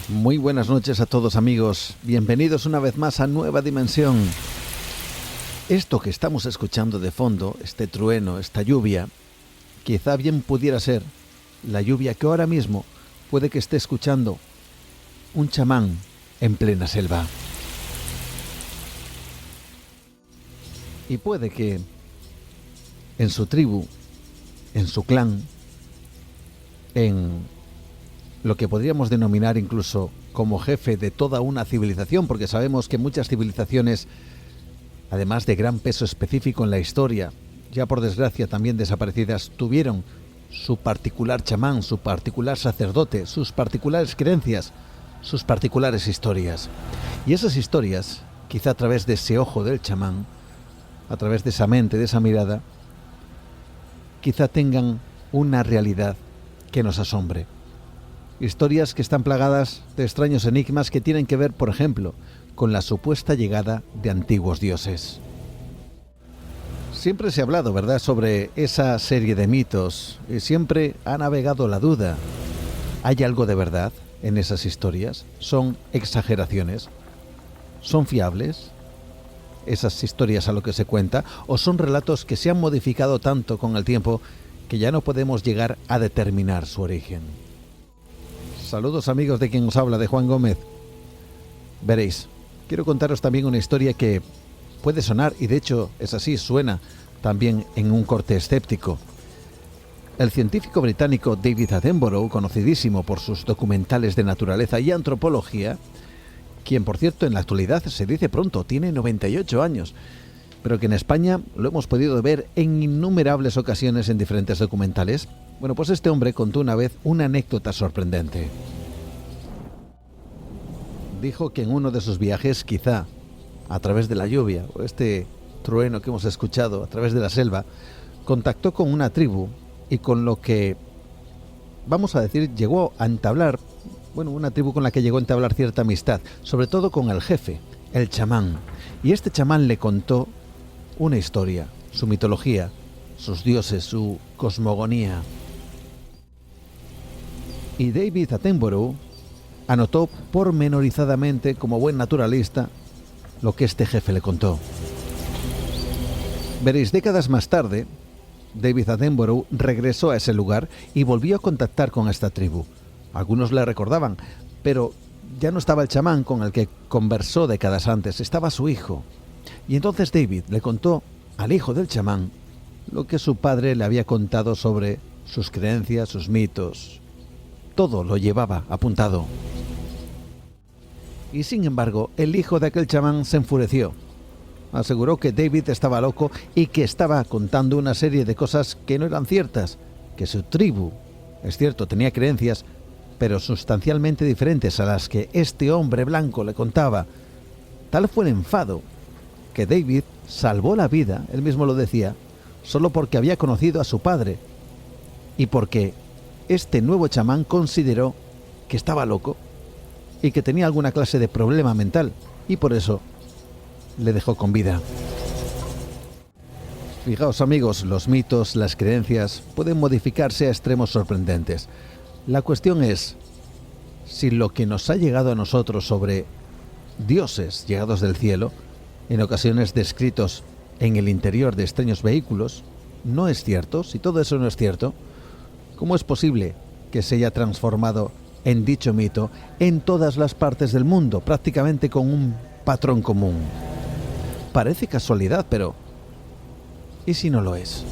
Muy buenas noches a todos, amigos. Bienvenidos una vez más a Nueva Dimensión. Esto que estamos escuchando de fondo, este trueno, esta lluvia, quizá bien pudiera ser la lluvia que ahora mismo puede que esté escuchando un chamán en plena selva. Y puede que en su tribu, en su clan, en lo que podríamos denominar incluso como jefe de toda una civilización, porque sabemos que muchas civilizaciones, además de gran peso específico en la historia, ya por desgracia también desaparecidas, tuvieron su particular chamán, su particular sacerdote, sus particulares creencias, sus particulares historias. Y esas historias, quizá a través de ese ojo del chamán, a través de esa mente, de esa mirada, quizá tengan una realidad que nos asombre. Historias que están plagadas de extraños enigmas que tienen que ver, por ejemplo, con la supuesta llegada de antiguos dioses. Siempre se ha hablado, ¿verdad?, sobre esa serie de mitos y siempre ha navegado la duda. ¿Hay algo de verdad en esas historias? ¿Son exageraciones? ¿Son fiables esas historias a lo que se cuenta? ¿O son relatos que se han modificado tanto con el tiempo que ya no podemos llegar a determinar su origen? Saludos, amigos, de quien os habla, de Juan Gómez. Veréis, quiero contaros también una historia que puede sonar, y de hecho es así, suena también en un corte escéptico. El científico británico David Attenborough, conocidísimo por sus documentales de naturaleza y antropología, quien por cierto en la actualidad se dice pronto, tiene 98 años, pero que en España lo hemos podido ver en innumerables ocasiones en diferentes documentales. Bueno, pues este hombre contó una vez una anécdota sorprendente. Dijo que en uno de sus viajes, quizá a través de la lluvia o este trueno que hemos escuchado a través de la selva, contactó con una tribu y con lo que, vamos a decir, llegó a entablar, una tribu con la que llegó a entablar cierta amistad, sobre todo con el jefe, el chamán. Y este chamán le contó una historia, su mitología, sus dioses, su cosmogonía. Y David Attenborough anotó pormenorizadamente, como buen naturalista, lo que este jefe le contó. Veréis, décadas más tarde, David Attenborough regresó a ese lugar y volvió a contactar con esta tribu. Algunos le recordaban, pero ya no estaba el chamán con el que conversó décadas antes, estaba su hijo. Y entonces David le contó al hijo del chamán lo que su padre le había contado sobre sus creencias, sus mitos. Todo lo llevaba apuntado. Y sin embargo, el hijo de aquel chamán se enfureció. Aseguró que David estaba loco y que estaba contando una serie de cosas que no eran ciertas, que su tribu, es cierto, tenía creencias, pero sustancialmente diferentes a las que este hombre blanco le contaba. Tal fue el enfado que David salvó la vida, él mismo lo decía, solo porque había conocido a su padre y porque este nuevo chamán consideró que estaba loco y que tenía alguna clase de problema mental, y por eso le dejó con vida. Fijaos, amigos, los mitos, las creencias pueden modificarse a extremos sorprendentes. La cuestión es si lo que nos ha llegado a nosotros sobre dioses llegados del cielo, en ocasiones descritos en el interior de extraños vehículos, no es cierto. Si todo eso no es cierto, ¿cómo es posible que se haya transformado en dicho mito en todas las partes del mundo, prácticamente con un patrón común? Parece casualidad, pero ¿y si no lo es?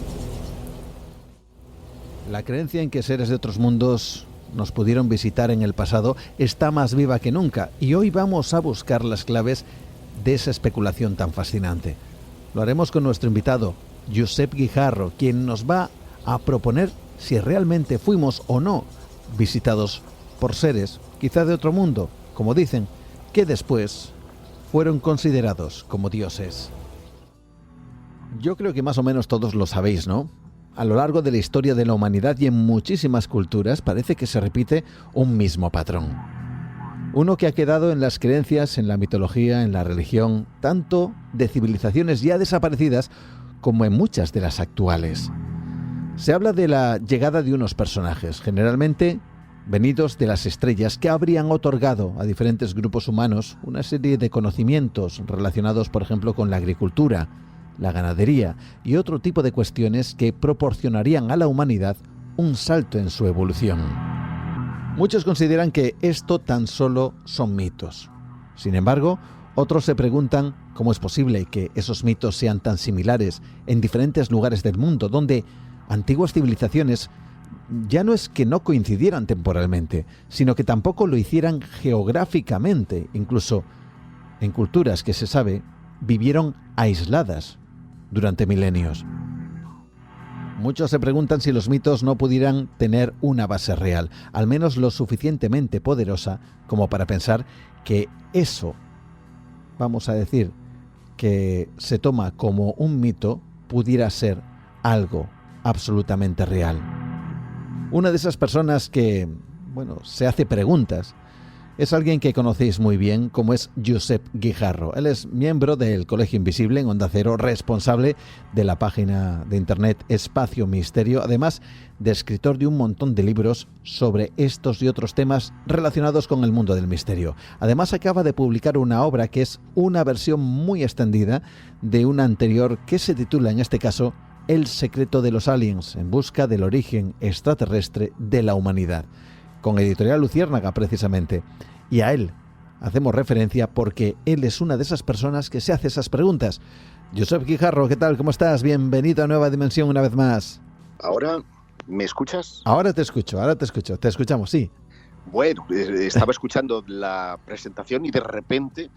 La creencia en que seres de otros mundos nos pudieron visitar en el pasado está más viva que nunca, y hoy vamos a buscar las claves de esa especulación tan fascinante. Lo haremos con nuestro invitado, Josep Guijarro, quien nos va a proponer si realmente fuimos o no visitados por seres, quizá de otro mundo, como dicen, que después fueron considerados como dioses. Yo creo que más o menos todos lo sabéis, ¿no? A lo largo de la historia de la humanidad y en muchísimas culturas parece que se repite un mismo patrón. Uno que ha quedado en las creencias, en la mitología, en la religión, tanto de civilizaciones ya desaparecidas como en muchas de las actuales. Se habla de la llegada de unos personajes, generalmente venidos de las estrellas, que habrían otorgado a diferentes grupos humanos una serie de conocimientos relacionados, por ejemplo, con la agricultura, la ganadería y otro tipo de cuestiones que proporcionarían a la humanidad un salto en su evolución. Muchos consideran que esto tan solo son mitos. Sin embargo, otros se preguntan cómo es posible que esos mitos sean tan similares en diferentes lugares del mundo, donde antiguas civilizaciones ya no es que no coincidieran temporalmente, sino que tampoco lo hicieran geográficamente. Incluso en culturas que se sabe vivieron aisladas durante milenios. Muchos se preguntan si los mitos no pudieran tener una base real, al menos lo suficientemente poderosa como para pensar que eso, vamos a decir, que se toma como un mito, pudiera ser algo absolutamente real. Una de esas personas que, se hace preguntas, es alguien que conocéis muy bien, como es Josep Guijarro. Él es miembro del Colegio Invisible en Onda Cero, responsable de la página de internet Espacio Misterio, además de escritor de un montón de libros sobre estos y otros temas relacionados con el mundo del misterio. Además acaba de publicar una obra que es una versión muy extendida de una anterior que se titula, en este caso, El secreto de los aliens, en busca del origen extraterrestre de la humanidad, con Editorial Luciérnaga precisamente. Y a él hacemos referencia porque él es una de esas personas que se hace esas preguntas. Josep Guijarro, ¿qué tal? ¿Cómo estás? Bienvenido a Nueva Dimensión una vez más. ¿Ahora me escuchas? Ahora te escuchamos, sí. Bueno, estaba escuchando la presentación y de repente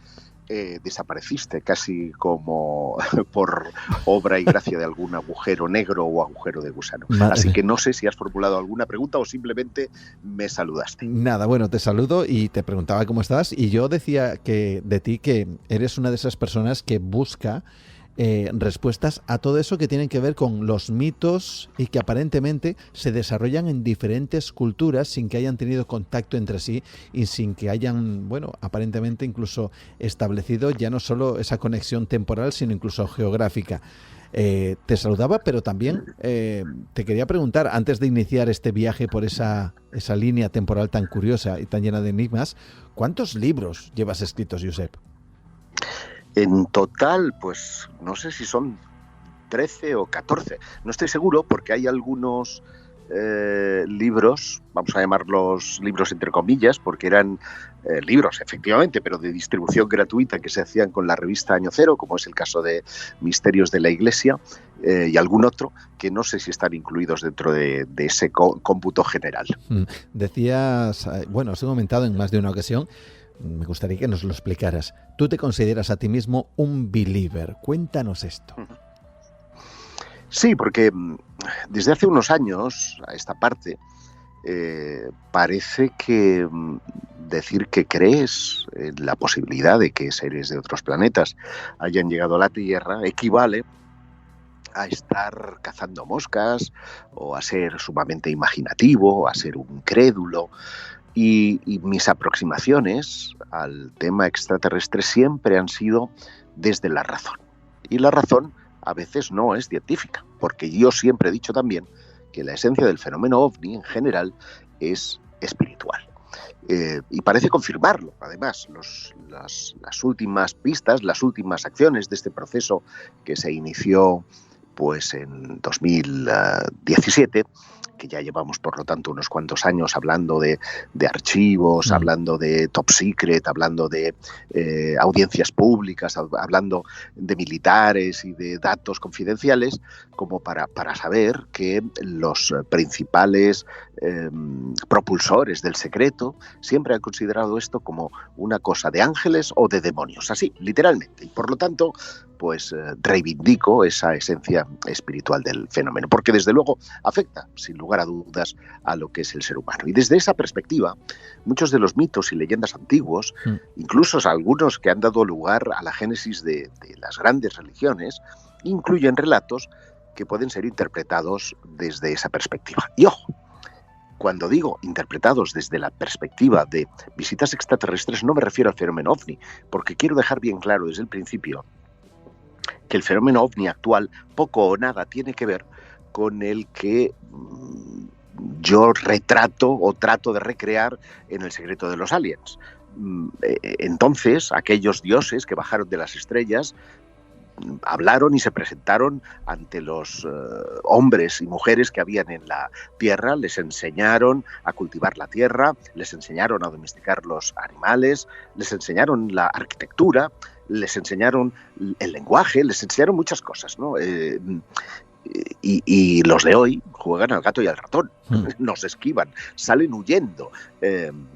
desapareciste, casi como por obra y gracia de algún agujero negro o agujero de gusano. Así que no sé si has formulado alguna pregunta o simplemente me saludaste. Nada, bueno, te saludo y te preguntaba cómo estás, y yo decía que de ti que eres una de esas personas que busca respuestas a todo eso que tienen que ver con los mitos y que aparentemente se desarrollan en diferentes culturas sin que hayan tenido contacto entre sí y sin que hayan, aparentemente incluso establecido ya no solo esa conexión temporal, sino incluso geográfica. Te saludaba, pero también te quería preguntar, antes de iniciar este viaje por esa línea temporal tan curiosa y tan llena de enigmas, ¿cuántos libros llevas escritos, Josep? En total, pues no sé si son 13 o 14. No estoy seguro porque hay algunos libros, vamos a llamarlos libros entre comillas, porque eran libros, efectivamente, pero de distribución gratuita que se hacían con la revista Año Cero, como es el caso de Misterios de la Iglesia, y algún otro que no sé si están incluidos dentro de ese cómputo general. Decías, has comentado en más de una ocasión, me gustaría que nos lo explicaras. Tú te consideras a ti mismo un believer. Cuéntanos esto. Sí, porque desde hace unos años a esta parte parece que decir que crees en la posibilidad de que seres de otros planetas hayan llegado a la Tierra equivale a estar cazando moscas o a ser sumamente imaginativo, a ser un crédulo. Y mis aproximaciones al tema extraterrestre siempre han sido desde la razón. Y la razón a veces no es científica, porque yo siempre he dicho también que la esencia del fenómeno OVNI en general es espiritual. Y parece confirmarlo, además, las últimas pistas, las últimas acciones de este proceso que se inició pues en 2017, que ya llevamos, por lo tanto, unos cuantos años hablando de archivos, hablando de top secret, hablando de audiencias públicas, hablando de militares y de datos confidenciales, como para saber que los principales propulsores del secreto siempre han considerado esto como una cosa de ángeles o de demonios, así, literalmente. Y por lo tanto, pues reivindico esa esencia espiritual del fenómeno, porque desde luego afecta, sin lugar a dudas, a lo que es el ser humano. Y desde esa perspectiva, muchos de los mitos y leyendas antiguos, incluso algunos que han dado lugar a la génesis de las grandes religiones, incluyen relatos que pueden ser interpretados desde esa perspectiva. Y ojo, cuando digo interpretados desde la perspectiva de visitas extraterrestres, no me refiero al fenómeno OVNI, porque quiero dejar bien claro desde el principio que el fenómeno OVNI actual poco o nada tiene que ver con el que yo retrato o trato de recrear en El secreto de los aliens. Entonces, aquellos dioses que bajaron de las estrellas hablaron y se presentaron ante los hombres y mujeres que habían en la tierra, les enseñaron a cultivar la tierra, les enseñaron a domesticar los animales, les enseñaron la arquitectura, les enseñaron el lenguaje, les enseñaron muchas cosas, ¿no? Y los de hoy juegan al gato y al ratón, nos esquivan, salen huyendo,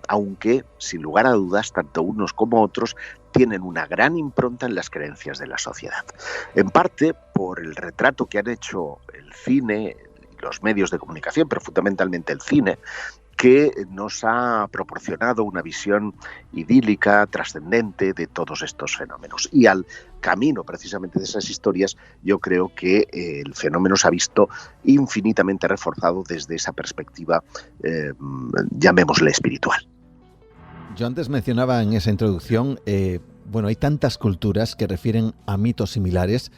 aunque sin lugar a dudas tanto unos como otros tienen una gran impronta en las creencias de la sociedad. En parte por el retrato que han hecho el cine y los medios de comunicación, pero fundamentalmente el cine, que nos ha proporcionado una visión idílica, trascendente de todos estos fenómenos. Y al camino precisamente de esas historias, yo creo que el fenómeno se ha visto infinitamente reforzado desde esa perspectiva, llamémosle espiritual. Yo antes mencionaba en esa introducción, hay tantas culturas que refieren a mitos similares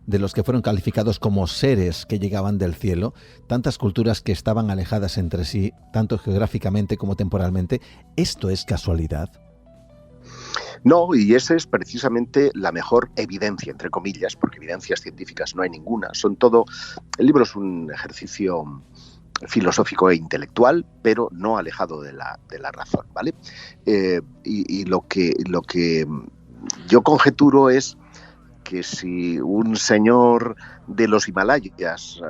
de los que fueron calificados como seres que llegaban del cielo, tantas culturas que estaban alejadas entre sí, tanto geográficamente como temporalmente. ¿Esto es casualidad? No, y esa es precisamente la mejor evidencia, entre comillas, porque evidencias científicas no hay ninguna. El libro es un ejercicio filosófico e intelectual, pero no alejado de la razón, ¿vale? Y lo que yo conjeturo es que si un señor de los Himalayas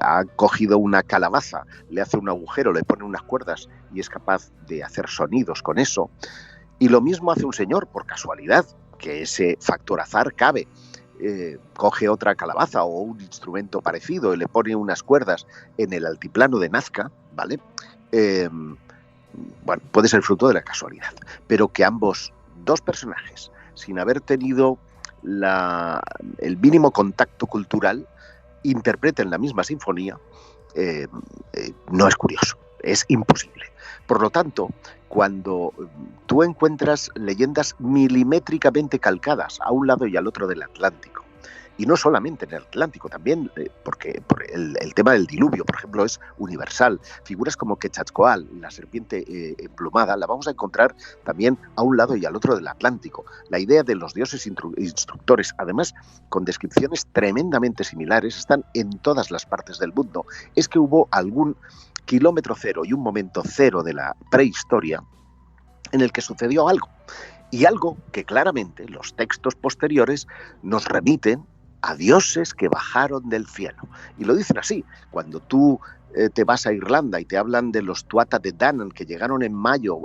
ha cogido una calabaza, le hace un agujero, le pone unas cuerdas y es capaz de hacer sonidos con eso, y lo mismo hace un señor, por casualidad, que ese factor azar cabe, coge otra calabaza o un instrumento parecido y le pone unas cuerdas en el altiplano de Nazca, ¿vale? Puede ser fruto de la casualidad, pero que ambos, dos personajes, sin haber tenido el mínimo contacto cultural, interpreten la misma sinfonía, no es curioso, es imposible. Por lo tanto, cuando tú encuentras leyendas milimétricamente calcadas a un lado y al otro del Atlántico, y no solamente en el Atlántico, también porque el tema del diluvio, por ejemplo, es universal. Figuras como Quetzalcóatl, la serpiente emplumada, la vamos a encontrar también a un lado y al otro del Atlántico. La idea de los dioses instructores, además con descripciones tremendamente similares, están en todas las partes del mundo. Es que hubo algún kilómetro cero y un momento cero de la prehistoria en el que sucedió algo. Y algo que claramente los textos posteriores nos remiten a dioses que bajaron del cielo. Y lo dicen así. Cuando tú te vas a Irlanda y te hablan de los Tuatha de Danann que llegaron en mayo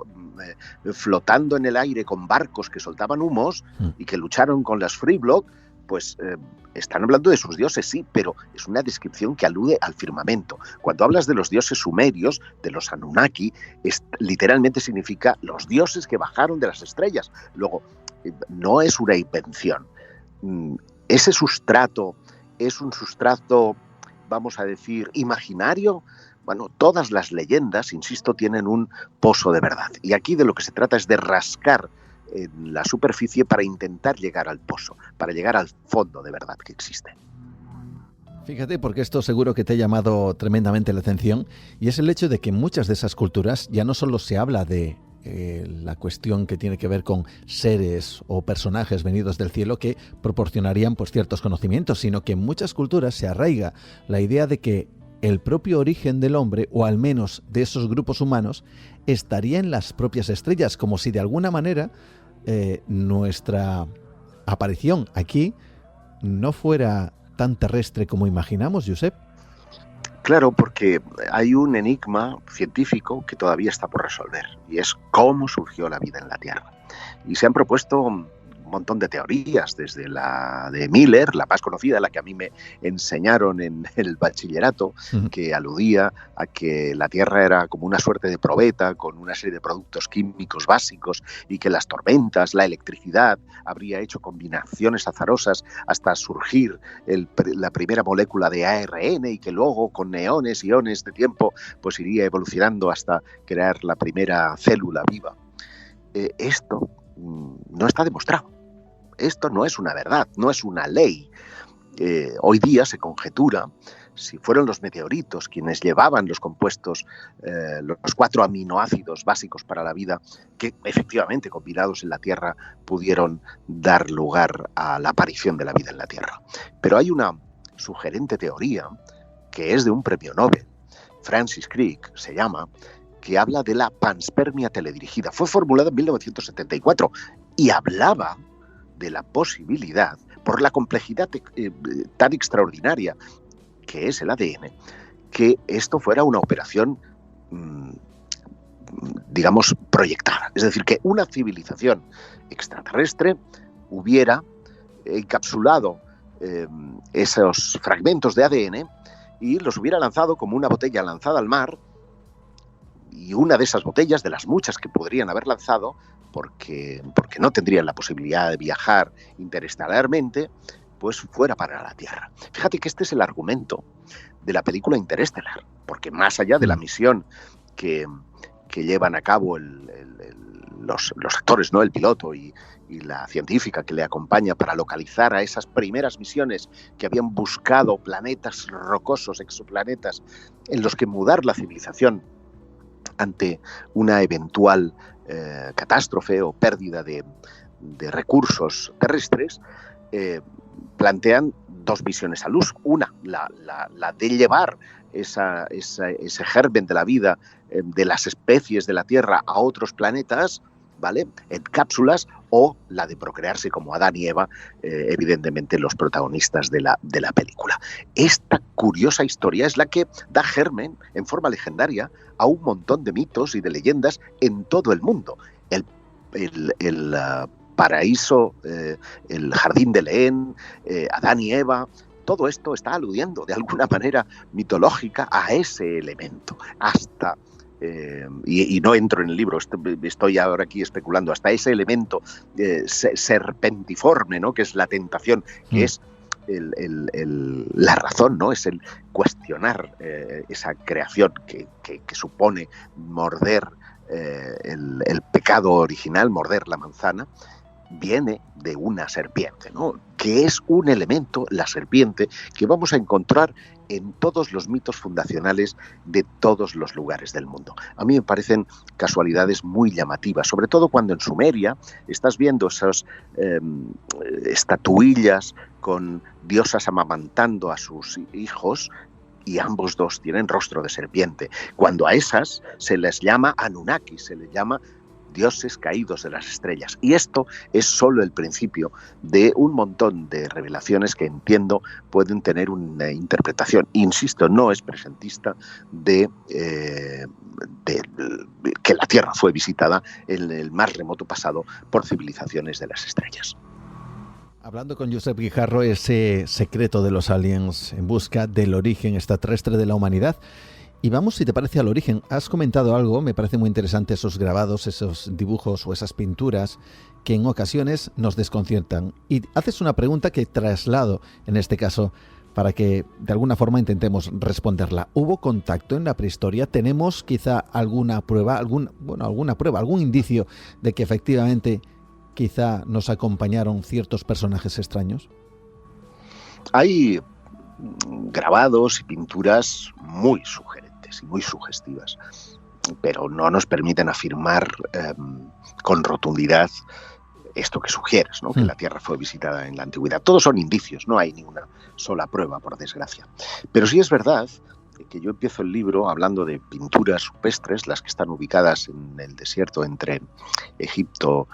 flotando en el aire con barcos que soltaban humos y que lucharon con las Free Bloc, pues están hablando de sus dioses, sí, pero es una descripción que alude al firmamento. Cuando hablas de los dioses sumerios, de los Anunnaki, literalmente significa los dioses que bajaron de las estrellas. Luego, no es una invención. Ese sustrato es un sustrato, vamos a decir, imaginario. Bueno, todas las leyendas, insisto, tienen un pozo de verdad. Y aquí de lo que se trata es de rascar en la superficie para intentar llegar al pozo, para llegar al fondo de verdad que existe. Fíjate, porque esto seguro que te ha llamado tremendamente la atención, y es el hecho de que en muchas de esas culturas ya no solo se habla de la cuestión que tiene que ver con seres o personajes venidos del cielo que proporcionarían pues ciertos conocimientos, sino que en muchas culturas se arraiga la idea de que el propio origen del hombre, o al menos de esos grupos humanos, estaría en las propias estrellas, como si de alguna manera nuestra aparición aquí no fuera tan terrestre como imaginamos, Josep. Claro, porque hay un enigma científico que todavía está por resolver, y es cómo surgió la vida en la Tierra. Y se han propuesto un montón de teorías, desde la de Miller, la más conocida, la que a mí me enseñaron en el bachillerato, que aludía a que la Tierra era como una suerte de probeta con una serie de productos químicos básicos y que las tormentas, la electricidad, habría hecho combinaciones azarosas hasta surgir la primera molécula de ARN y que luego con iones de tiempo pues iría evolucionando hasta crear la primera célula viva. Esto no está demostrado. Esto no es una verdad, no es una ley. Hoy día se conjetura si fueron los meteoritos quienes llevaban los compuestos, los 4 aminoácidos básicos para la vida, que efectivamente combinados en la Tierra pudieron dar lugar a la aparición de la vida en la Tierra. Pero hay una sugerente teoría que es de un premio Nobel, Francis Crick se llama, que habla de la panspermia teledirigida. Fue formulada en 1974 y hablaba de la posibilidad, por la complejidad tan extraordinaria que es el ADN, que esto fuera una operación, digamos, proyectada. Es decir, que una civilización extraterrestre hubiera encapsulado esos fragmentos de ADN y los hubiera lanzado como una botella lanzada al mar, y una de esas botellas, de las muchas que podrían haber lanzado, porque no tendrían la posibilidad de viajar interestelarmente, pues fuera para la Tierra. Fíjate que este es el argumento de la película Interestelar, porque más allá de la misión que llevan a cabo los actores, ¿no? El piloto y la científica que le acompaña para localizar a esas primeras misiones que habían buscado planetas rocosos, exoplanetas, en los que mudar la civilización ante una eventual catástrofe o pérdida de recursos terrestres, plantean 2 visiones a luz. Una, la de llevar ese germen de la vida, de las especies de la Tierra a otros planetas, ¿vale?, en cápsulas, o la de procrearse como Adán y Eva, evidentemente los protagonistas de la película. Esta curiosa historia es la que da germen, en forma legendaria, a un montón de mitos y de leyendas en todo el mundo. El paraíso, el jardín de Edén, Adán y Eva, todo esto está aludiendo de alguna manera mitológica a ese elemento, hasta... y no entro en el libro, estoy ahora aquí especulando, hasta ese elemento serpentiforme, ¿no?, que es la tentación, que es la razón, ¿no?, es el cuestionar esa creación que supone morder el pecado original, morder la manzana. Viene de una serpiente, ¿no?, que es un elemento, la serpiente, que vamos a encontrar en todos los mitos fundacionales de todos los lugares del mundo. A mí me parecen casualidades muy llamativas, sobre todo cuando en Sumeria estás viendo esas estatuillas con diosas amamantando a sus hijos, y ambos dos tienen rostro de serpiente. Cuando a esas se les llama Anunnaki, se les llama dioses caídos de las estrellas. Y esto es solo el principio de un montón de revelaciones que entiendo pueden tener una interpretación, insisto, no es presentista, de que la Tierra fue visitada en el más remoto pasado por civilizaciones de las estrellas. Hablando con Josep Guijarro, ese secreto de los aliens en busca del origen extraterrestre de la humanidad. Y vamos, si te parece, al origen. Has comentado algo, me parece muy interesante, esos grabados, esos dibujos o esas pinturas que en ocasiones nos desconciertan. Y haces una pregunta que traslado, en este caso, para que de alguna forma intentemos responderla. ¿Hubo contacto en la prehistoria? ¿Tenemos quizá alguna prueba, algún indicio de que efectivamente quizá nos acompañaron ciertos personajes extraños? Hay grabados y pinturas muy sugerentes y muy sugestivas, pero no nos permiten afirmar con rotundidad esto que sugieres, ¿no?, que la Tierra fue visitada en la antigüedad. Todos son indicios, no hay ninguna sola prueba, por desgracia. Pero sí es verdad que yo empiezo el libro hablando de pinturas rupestres, las que están ubicadas en el desierto entre Egipto,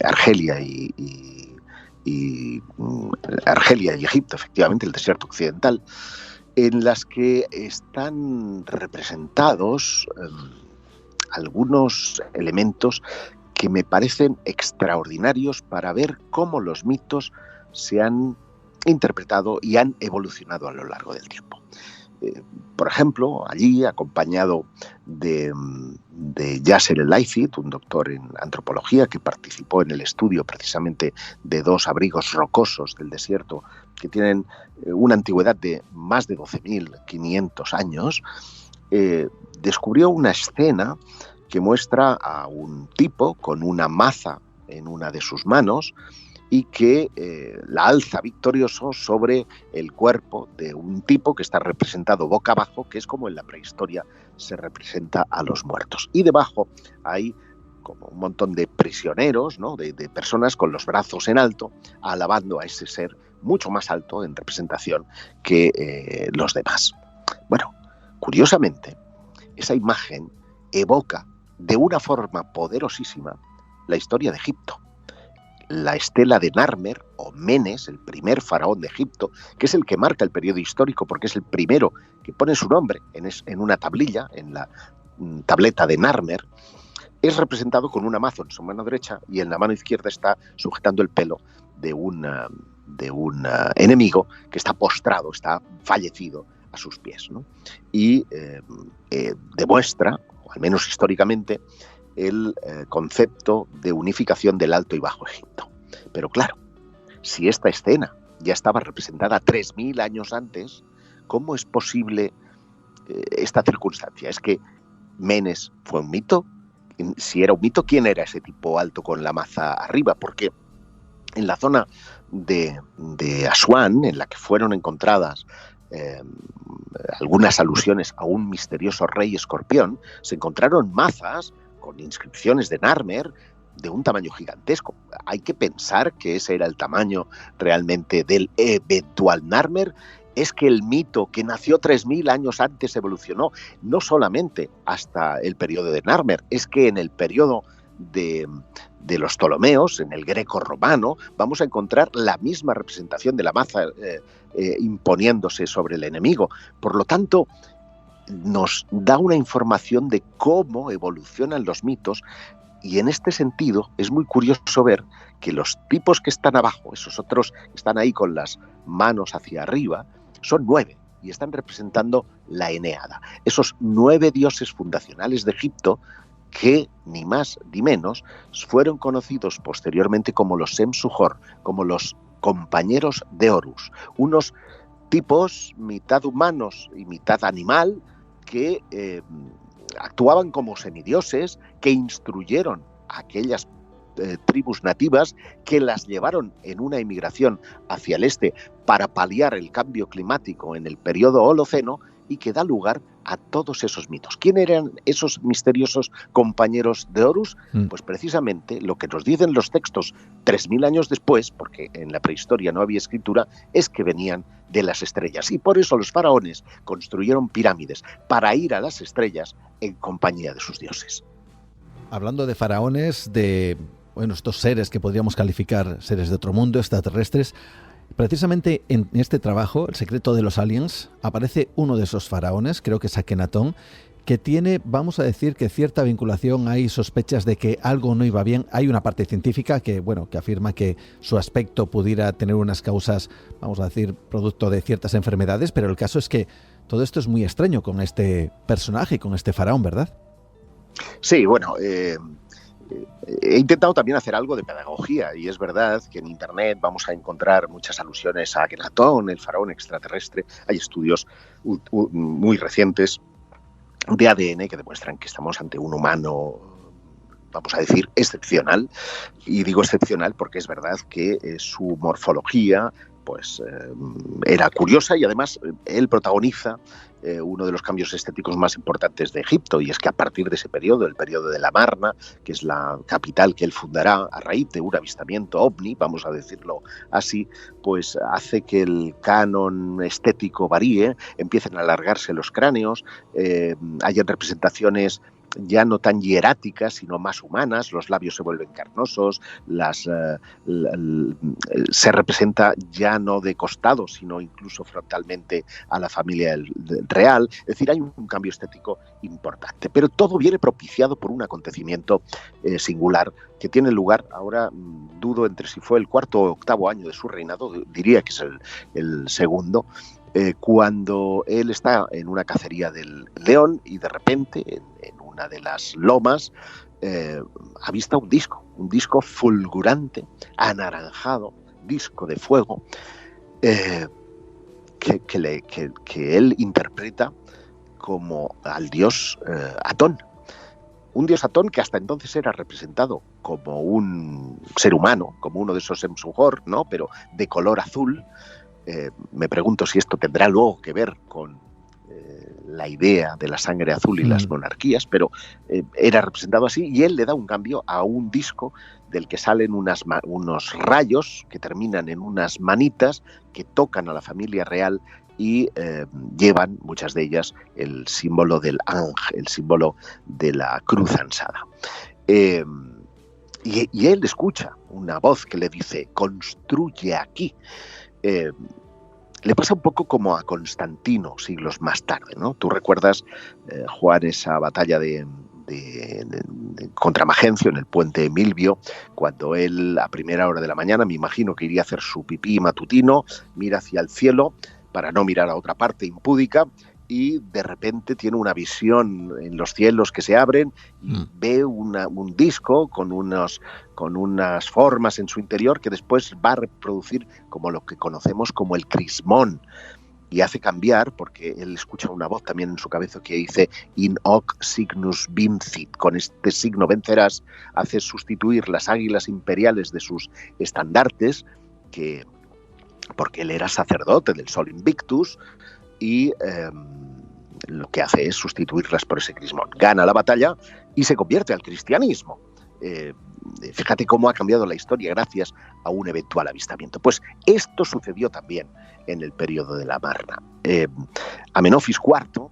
Argelia y Argelia y Egipto, efectivamente, el desierto occidental, en las que están representados algunos elementos que me parecen extraordinarios para ver cómo los mitos se han interpretado y han evolucionado a lo largo del tiempo. Por ejemplo, allí, acompañado de Yasser El-Laifit, un doctor en antropología que participó en el estudio precisamente de 2 abrigos rocosos del desierto que tienen una antigüedad de más de 12.500 años, descubrió una escena que muestra a un tipo con una maza en una de sus manos, y que la alza victorioso sobre el cuerpo de un tipo que está representado boca abajo, que es como en la prehistoria se representa a los muertos. Y debajo hay como un montón de prisioneros, ¿no? de personas con los brazos en alto, alabando a ese ser mucho más alto en representación que los demás. Bueno, curiosamente, esa imagen evoca de una forma poderosísima la historia de Egipto. La estela de Narmer, o Menes, el primer faraón de Egipto, que es el que marca el periodo histórico porque es el primero que pone su nombre en una tablilla, en la tableta de Narmer, es representado con una mazo en su mano derecha y en la mano izquierda está sujetando el pelo de un enemigo que está postrado, está fallecido a sus pies, ¿no? Y demuestra, o al menos históricamente, el concepto de unificación del Alto y Bajo Egipto. Pero claro, si esta escena ya estaba representada 3.000 años antes, ¿cómo es posible esta circunstancia? Es que Menes fue un mito. Si era un mito, ¿quién era ese tipo alto con la maza arriba? Porque en la zona de Asuán, en la que fueron encontradas algunas alusiones a un misterioso rey escorpión, se encontraron mazas con inscripciones de Narmer de un tamaño gigantesco. Hay que pensar que ese era el tamaño realmente del eventual Narmer. Es que el mito que nació 3.000 años antes evolucionó no solamente hasta el periodo de Narmer, es que en el periodo de los Ptolomeos, en el greco-romano, vamos a encontrar la misma representación de la maza imponiéndose sobre el enemigo. Por lo tanto, nos da una información de cómo evolucionan los mitos, y en este sentido es muy curioso ver que los tipos que están abajo, esos otros que están ahí con las manos hacia arriba, son 9 y están representando la Eneada. Esos 9 dioses fundacionales de Egipto que, ni más ni menos, fueron conocidos posteriormente como los Sem-Suhor, como los compañeros de Horus, unos tipos mitad humanos y mitad animal que actuaban como semidioses, que instruyeron a aquellas tribus nativas, que las llevaron en una emigración hacia el este para paliar el cambio climático en el periodo Holoceno, y que da lugar a todos esos mitos. ¿Quién eran esos misteriosos compañeros de Horus? Pues precisamente lo que nos dicen los textos 3.000 años después, porque en la prehistoria no había escritura, es que venían de las estrellas. Y por eso los faraones construyeron pirámides, para ir a las estrellas en compañía de sus dioses. Hablando de faraones, de estos seres que podríamos calificar seres de otro mundo, extraterrestres, precisamente en este trabajo, El secreto de los aliens, aparece uno de esos faraones, creo que es Akenatón, que tiene, vamos a decir, que cierta vinculación, hay sospechas de que algo no iba bien. Hay una parte científica que afirma que su aspecto pudiera tener unas causas, vamos a decir, producto de ciertas enfermedades, pero el caso es que todo esto es muy extraño con este personaje, con este faraón, ¿verdad? Sí, bueno, he intentado también hacer algo de pedagogía, y es verdad que en Internet vamos a encontrar muchas alusiones a Akenatón, el faraón extraterrestre. Hay estudios muy recientes de ADN que demuestran que estamos ante un humano, vamos a decir, excepcional. Y digo excepcional porque es verdad que su morfología pues era curiosa, y además él protagoniza uno de los cambios estéticos más importantes de Egipto, y es que a partir de ese periodo, el periodo de la Marna, que es la capital que él fundará a raíz de un avistamiento ovni, vamos a decirlo así, pues hace que el canon estético varíe, empiecen a alargarse los cráneos, hayan representaciones ya no tan hieráticas, sino más humanas, los labios se vuelven carnosos, se representa ya no de costado, sino incluso frontalmente a la familia real. Es decir, hay un cambio estético importante, pero todo viene propiciado por un acontecimiento singular que tiene lugar, ahora dudo entre si fue el 4º o 8º año de su reinado, diría que es el segundo, cuando él está en una cacería del león y de repente en una de las lomas avista un disco fulgurante, anaranjado, disco de fuego, que él interpreta como al dios Atón. un dios Atón que hasta entonces era representado como un ser humano, como uno de esos Emsuhor, ¿no? Pero de color azul. Me pregunto si esto tendrá luego que ver con la idea de la sangre azul y las monarquías, pero era representado así, y él le da un cambio a un disco del que salen unos rayos que terminan en unas manitas que tocan a la familia real y llevan, muchas de ellas, el símbolo del ángel, el símbolo de la cruz ansada. Y él escucha una voz que le dice, construye aquí. Le pasa un poco como a Constantino siglos más tarde, ¿no? Tú recuerdas, Juan, esa batalla contra Magencio en el puente Milvio, cuando él a primera hora de la mañana, me imagino que iría a hacer su pipí matutino, mira hacia el cielo para no mirar a otra parte impúdica, y de repente tiene una visión en los cielos que se abren y ve un disco con unas formas en su interior que después va a reproducir como lo que conocemos como el crismón, y hace cambiar, porque él escucha una voz también en su cabeza que dice in hoc signus vincit, con este signo vencerás, hace sustituir las águilas imperiales de sus estandartes, porque él era sacerdote del Sol Invictus, y lo que hace es sustituirlas por ese crismón. Gana la batalla y se convierte al cristianismo. Fíjate cómo ha cambiado la historia gracias a un eventual avistamiento. Pues esto sucedió también en el periodo de la Marna. Amenofis IV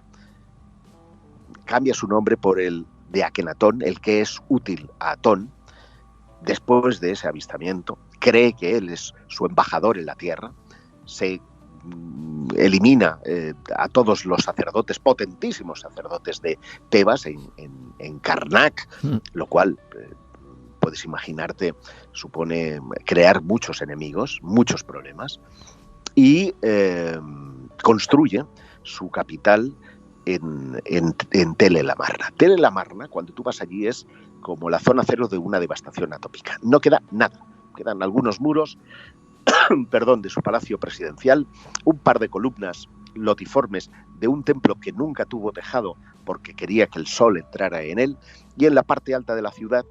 cambia su nombre por el de Akenatón, el que es útil a Atón. Después de ese avistamiento, cree que él es su embajador en la tierra, se elimina a todos los sacerdotes, potentísimos sacerdotes de Tebas en Karnak, lo cual, puedes imaginarte, supone crear muchos enemigos, muchos problemas, y construye su capital en Tell el Amarna. Tell el Amarna, cuando tú vas allí, es como la zona cero de una devastación atópica. No queda nada, quedan algunos muros de su palacio presidencial, un par de columnas lotiformes de un templo que nunca tuvo tejado porque quería que el sol entrara en él, y en la parte alta de la ciudad,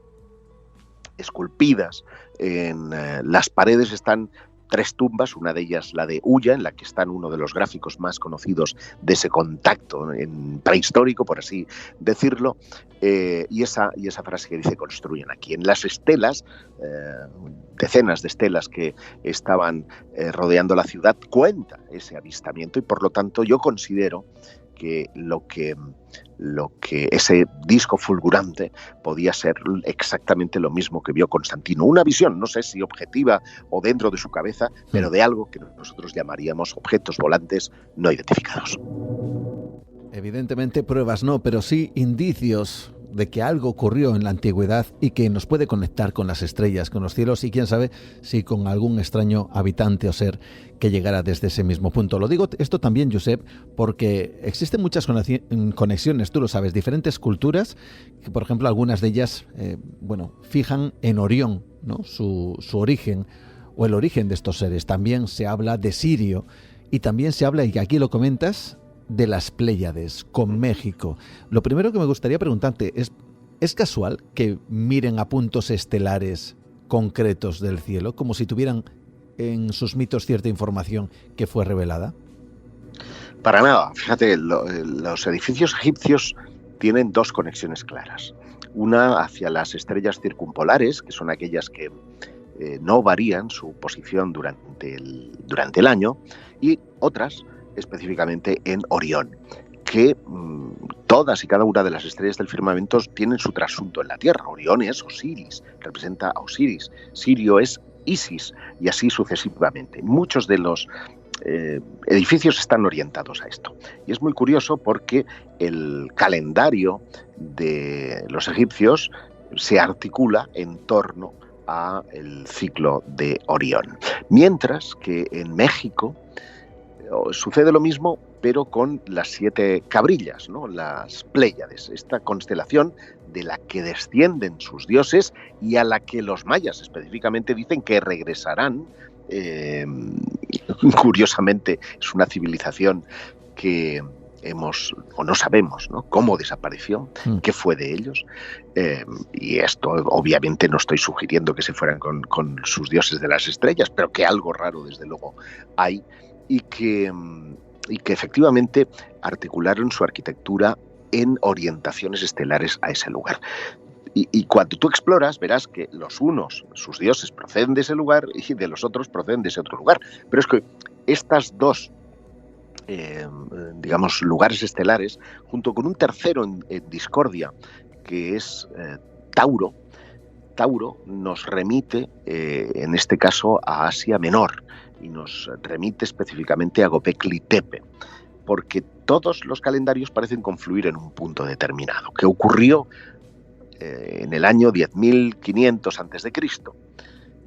esculpidas en las paredes, están 3 tumbas, una de ellas la de Ulla, en la que están uno de los gráficos más conocidos de ese contacto prehistórico, por así decirlo, y esa frase que dice construyen aquí. En las estelas, decenas de estelas que estaban rodeando la ciudad, cuenta ese avistamiento, y por lo tanto yo considero que lo que ese disco fulgurante podía ser exactamente lo mismo que vio Constantino. Una visión, no sé si objetiva o dentro de su cabeza, pero de algo que nosotros llamaríamos objetos volantes no identificados. Evidentemente pruebas no, pero sí indicios de que algo ocurrió en la antigüedad y que nos puede conectar con las estrellas, con los cielos, y quién sabe si con algún extraño habitante o ser que llegara desde ese mismo punto. Lo digo esto también, Josep, porque existen muchas conexiones, tú lo sabes, diferentes culturas, que por ejemplo algunas de ellas fijan en Orión, ¿no? su origen o el origen de estos seres. También se habla de Sirio y también se habla, y aquí lo comentas, de las Pléyades, con México. Lo primero que me gustaría preguntarte ¿es casual que miren a puntos estelares concretos del cielo, como si tuvieran en sus mitos cierta información que fue revelada? Para nada. Fíjate, los edificios egipcios tienen 2 conexiones claras. Una hacia las estrellas circumpolares, que son aquellas que no varían su posición durante el año, y otras específicamente en Orión, que todas y cada una de las estrellas del firmamento tienen su trasunto en la Tierra. Orión es Osiris, representa a Osiris, Sirio es Isis, y así sucesivamente. Muchos de los edificios están orientados a esto. Y es muy curioso porque el calendario de los egipcios se articula en torno al ciclo de Orión. Mientras que en México sucede lo mismo, pero con las 7 cabrillas, ¿no? Las Pléyades, esta constelación de la que descienden sus dioses y a la que los mayas específicamente dicen que regresarán. Curiosamente, es una civilización que hemos o no sabemos, ¿no?, cómo desapareció, qué fue de ellos, y esto obviamente no estoy sugiriendo que se fueran con sus dioses de las estrellas, pero que algo raro desde luego hay, y que efectivamente articularon su arquitectura en orientaciones estelares a ese lugar. Y cuando tú exploras, verás que los unos, sus dioses, proceden de ese lugar y de los otros proceden de ese otro lugar. Pero es que estas dos, digamos, lugares estelares, junto con un tercero en discordia, que es Tauro, nos remite, en este caso, a Asia Menor, y nos remite específicamente a Göbekli Tepe, porque todos los calendarios parecen confluir en un punto determinado, que ocurrió en el año 10.500 a.C.,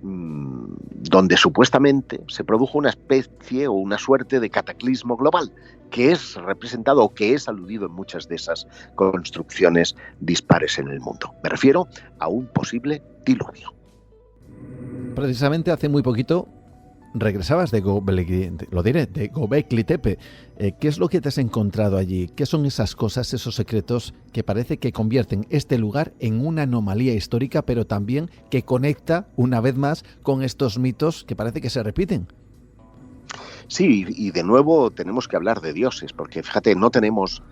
donde supuestamente se produjo una especie o una suerte de cataclismo global, que es representado o que es aludido en muchas de esas construcciones dispares en el mundo. Me refiero a un posible diluvio. Precisamente hace muy poquito regresabas de Göbekli Tepe. ¿Qué es lo que te has encontrado allí? ¿Qué son esas cosas, esos secretos que parece que convierten este lugar en una anomalía histórica, pero también que conecta una vez más con estos mitos que parece que se repiten? Sí, y de nuevo tenemos que hablar de dioses, porque fíjate, no tenemos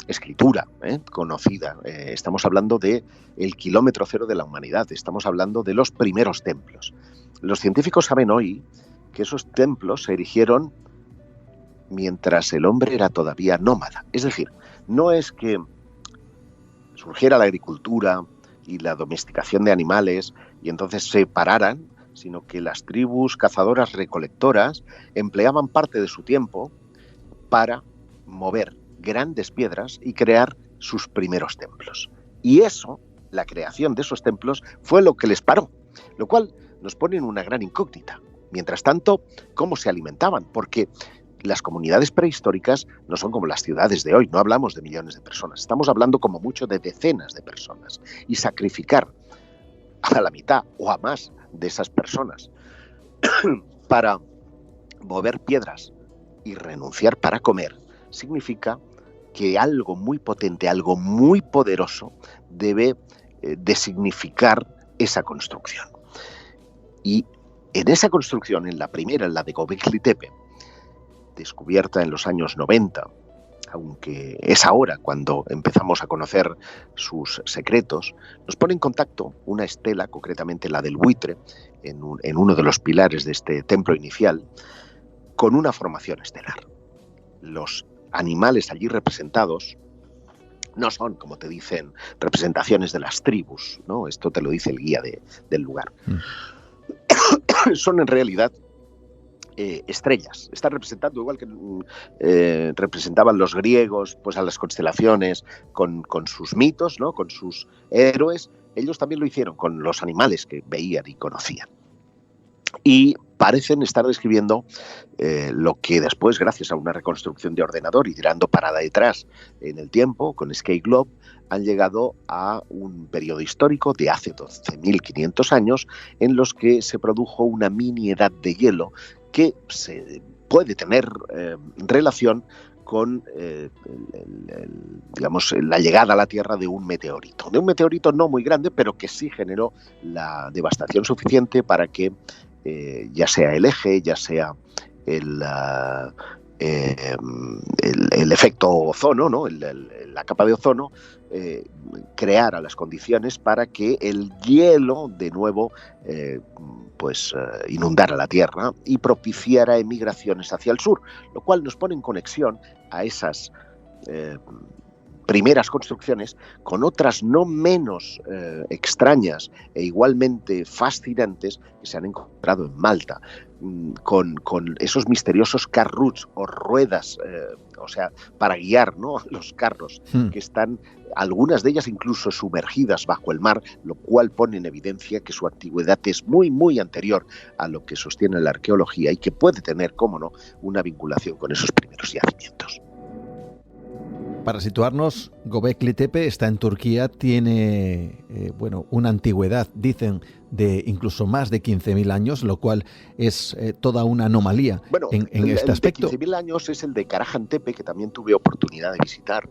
escritura conocida. Estamos hablando de el kilómetro cero de la humanidad, estamos hablando de los primeros templos. Los científicos saben hoy que esos templos se erigieron mientras el hombre era todavía nómada. Es decir, no es que surgiera la agricultura y la domesticación de animales y entonces se pararan, sino que las tribus cazadoras recolectoras empleaban parte de su tiempo para mover grandes piedras y crear sus primeros templos. Y eso, la creación de esos templos, fue lo que les paró, lo cual nos pone en una gran incógnita. Mientras tanto, ¿cómo se alimentaban? Porque las comunidades prehistóricas no son como las ciudades de hoy, no hablamos de millones de personas, estamos hablando como mucho de decenas de personas. Y sacrificar a la mitad o a más de esas personas para mover piedras y renunciar para comer, significa que algo muy potente, algo muy poderoso debe de significar esa construcción. Y en esa construcción, en la primera, en la de Göbekli Tepe, descubierta en los años 90, aunque es ahora cuando empezamos a conocer sus secretos, nos pone en contacto una estela, concretamente la del buitre, en uno de los pilares de este templo inicial, con una formación estelar. Los animales allí representados no son, como te dicen, representaciones de las tribus, ¿no? Esto te lo dice el guía del lugar. Son en realidad estrellas. Está representando, igual que representaban los griegos pues a las constelaciones con sus mitos, ¿no?, con sus héroes. Ellos también lo hicieron con los animales que veían y conocían. Y parecen estar describiendo lo que después, gracias a una reconstrucción de ordenador y tirando para detrás en el tiempo, con Sky Globe, han llegado a un periodo histórico de hace 12.500 años en los que se produjo una mini edad de hielo que se puede tener relación con digamos, la llegada a la Tierra de un meteorito no muy grande, pero que sí generó la devastación suficiente para que ya sea el eje, ya sea el efecto ozono, ¿no?, la capa de ozono, creara las condiciones para que el hielo de nuevo inundara la Tierra y propiciara emigraciones hacia el sur, lo cual nos pone en conexión a esas primeras construcciones con otras no menos extrañas e igualmente fascinantes que se han encontrado en Malta, con esos misteriosos carruts o ruedas, o sea, para guiar, ¿no?, los carros, que están, algunas de ellas incluso sumergidas bajo el mar, lo cual pone en evidencia que su antigüedad es muy, muy anterior a lo que sostiene la arqueología y que puede tener, cómo no, una vinculación con esos primeros yacimientos. Para situarnos, Göbekli Tepe está en Turquía, tiene una antigüedad, dicen, de incluso más de 15.000 años, lo cual es toda una anomalía en este aspecto. El de 15.000 años es el de Karajan Tepe, que también tuve oportunidad de visitar,